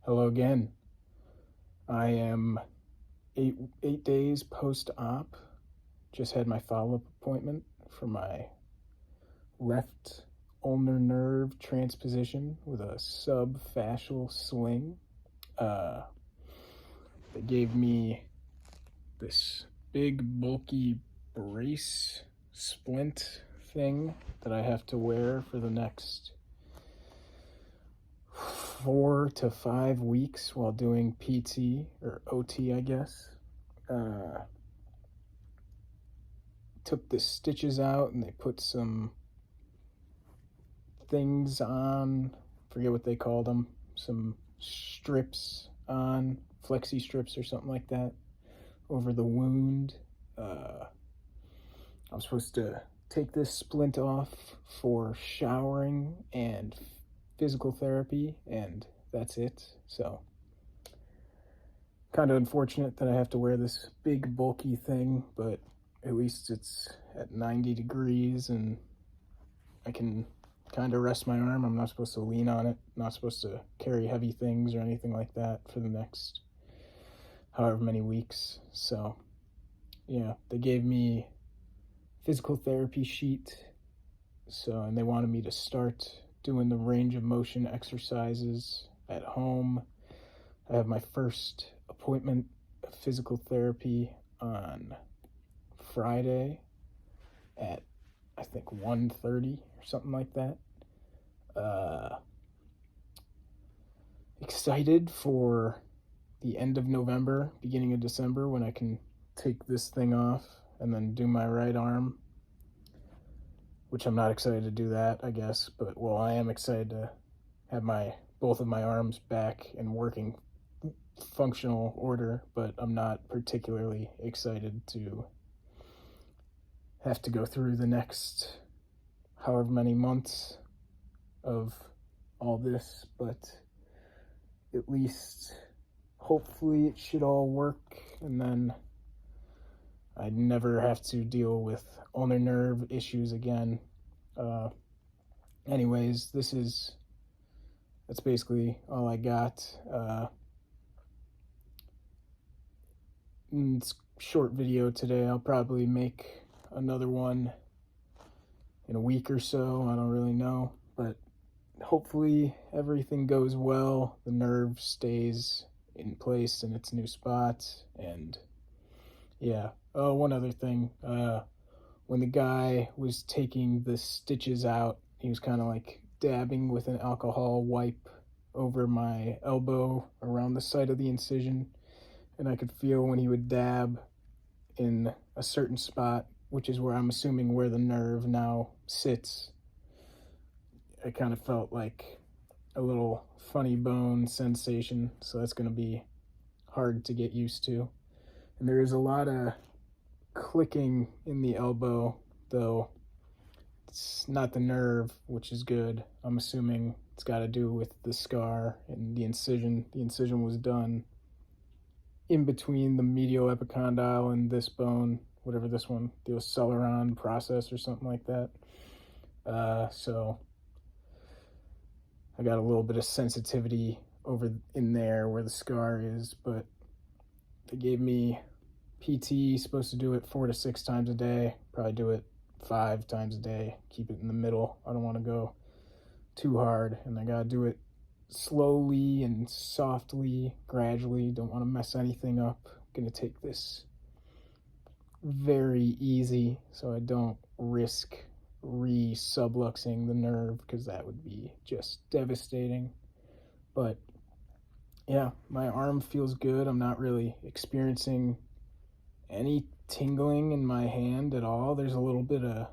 Hello again. I am eight days post-op. Just had my follow-up appointment for my left ulnar nerve transposition with a subfascial sling. Uh, they gave me this big bulky brace splint thing that I have to wear for the next 4 to 5 weeks while doing PT or OT, I guess. Took the stitches out and they put some things on, forget what they called them, some strips on, flexi strips or something like that, over the wound. I'm supposed to take this splint off for showering and physical therapy, and that's it. So kind of unfortunate that I have to wear this big bulky thing, but at least it's at 90 degrees and I can kind of rest my arm. I'm not supposed to lean on it, not supposed to carry heavy things or anything like that for the next however many weeks. So yeah, they gave me physical therapy sheet, and they wanted me to start doing the range of motion exercises at home. I have my first appointment of physical therapy on Friday at I think 1:30 or something like that. Excited for the end of November, beginning of December, when I can take this thing off and then do my right arm, which I'm not excited to do that, I guess, but I am excited to have both of my arms back in working functional order, but I'm not particularly excited to have to go through the next however many months of all this, but at least hopefully it should all work, and then I never have to deal with ulnar nerve issues again. Anyways, that's basically all I got. It's a short video today. I'll probably make another one in a week or so. I don't really know, but hopefully everything goes well. The nerve stays in place in its new spot, and yeah. Oh, one other thing. When the guy was taking the stitches out, he was kind of like dabbing with an alcohol wipe over my elbow around the site of the incision, and I could feel when he would dab in a certain spot, which is where I'm assuming where the nerve now sits. I kind of felt like a little funny bone sensation, so that's going to be hard to get used to. And there is a lot of clicking in the elbow, though it's not the nerve, which is good. I'm assuming it's got to do with the scar and the incision. The incision was done in between the medial epicondyle and this bone, whatever this one, the Acceleron process or something like that. So I got a little bit of sensitivity over in there where the scar is, but they gave me PT, supposed to do it 4 to 6 times a day, probably do it 5 times a day, keep it in the middle. I don't want to go too hard, and I got to do it slowly and softly, gradually. Don't want to mess anything up. I'm going to take this very easy so I don't risk re-subluxing the nerve, because that would be just devastating. But yeah, my arm feels good. I'm not really experiencing any tingling in my hand at all. There's a little bit of,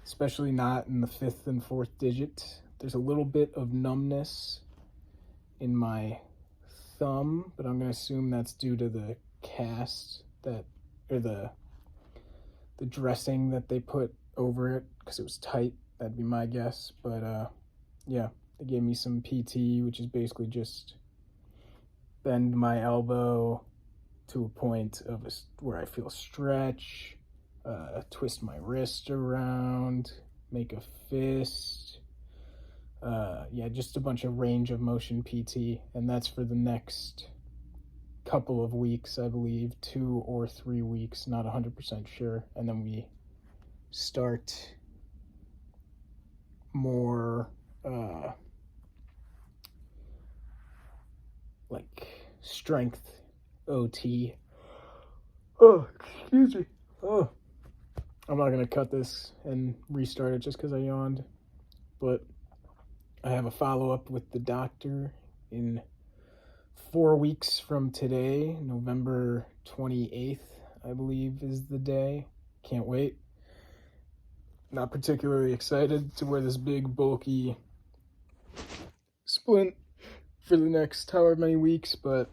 especially not in the 5th and 4th digit, there's a little bit of numbness in my thumb, but I'm going to assume that's due to the cast or the dressing that they put over it, because it was tight. That'd be my guess. But yeah, they gave me some PT, which is basically just bend my elbow to a point of where I feel stretch, twist my wrist around, make a fist, Yeah, just a bunch of range of motion PT, and that's for the next couple of weeks, I believe, 2 or 3 weeks, not 100% sure. And then we start more like strength OT. Oh, excuse me. Oh, I'm not gonna cut this and restart it just because I yawned, but I have a follow-up with the doctor in 4 weeks from today. November 28th, I believe, is the day. Can't wait. Not particularly excited to wear this big, bulky splint for the next however many weeks, but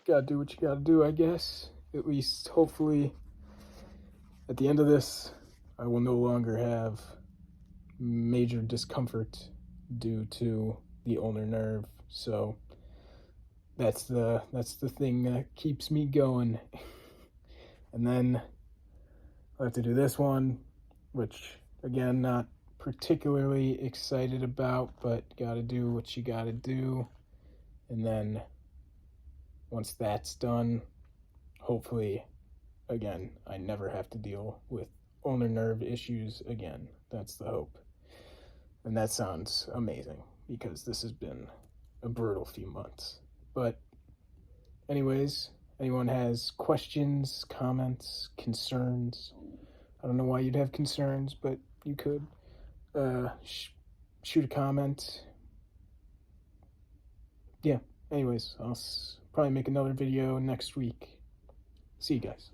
gotta do what you gotta do, I guess. At least, hopefully, at the end of this, I will no longer have major discomfort due to the ulnar nerve. So that's the thing that keeps me going. And then I have to do this one, which again, not particularly excited about, but gotta do what you gotta do. And then once that's done, hopefully, again, I never have to deal with ulnar nerve issues again. That's the hope. And that sounds amazing because this has been a brutal few months. But anyways, anyone has questions, comments, concerns? I don't know why you'd have concerns, but you could shoot a comment. Yeah, anyways, I'll probably make another video next week. See you guys.